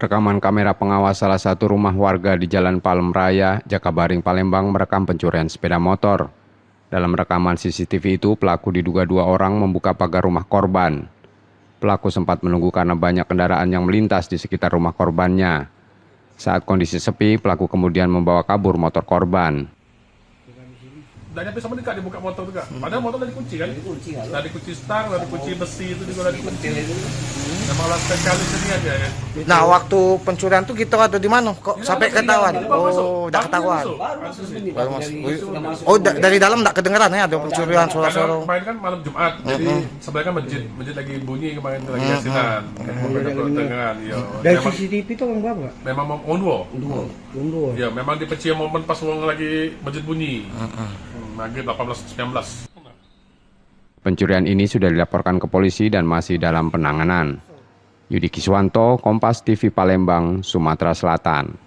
Rekaman kamera pengawas salah satu rumah warga di Jalan Palem Raya, Jakabaring, Palembang merekam pencurian sepeda motor. Dalam rekaman CCTV itu, pelaku diduga 2 orang membuka pagar rumah korban. Pelaku sempat menunggu karena banyak kendaraan yang melintas di sekitar rumah korbannya. Saat kondisi sepi, pelaku kemudian membawa kabur motor korban. Dan nyampe sama dekat dia buka motor juga. Padahal motor udah dikunci kan? Udah dikunci stang, udah dikunci besi itu juga udah dikunci. Memang lah sekali sini aja ya. Nah, waktu pencurian tuh kita ada di mana? Kok sampai ketahuan? Oh, udah ketahuan. Baru masuk. Oh, dari dalam enggak kedengeran ya ada pencurian suara-suara. Kemarin kan malam Jumat, jadi sebenarnya kan masjid lagi bunyi kemarin lagi yasinan. Kedengeran, iya. Dari CCTV itu orang berapa? Memang Unduh. Ya, memang dipecil momen pas orang lagi masjid bunyi. Maghrib 18-19. Pencurian ini sudah dilaporkan ke polisi dan masih dalam penanganan. Yudi Kiswanto, Kompas TV Palembang, Sumatera Selatan.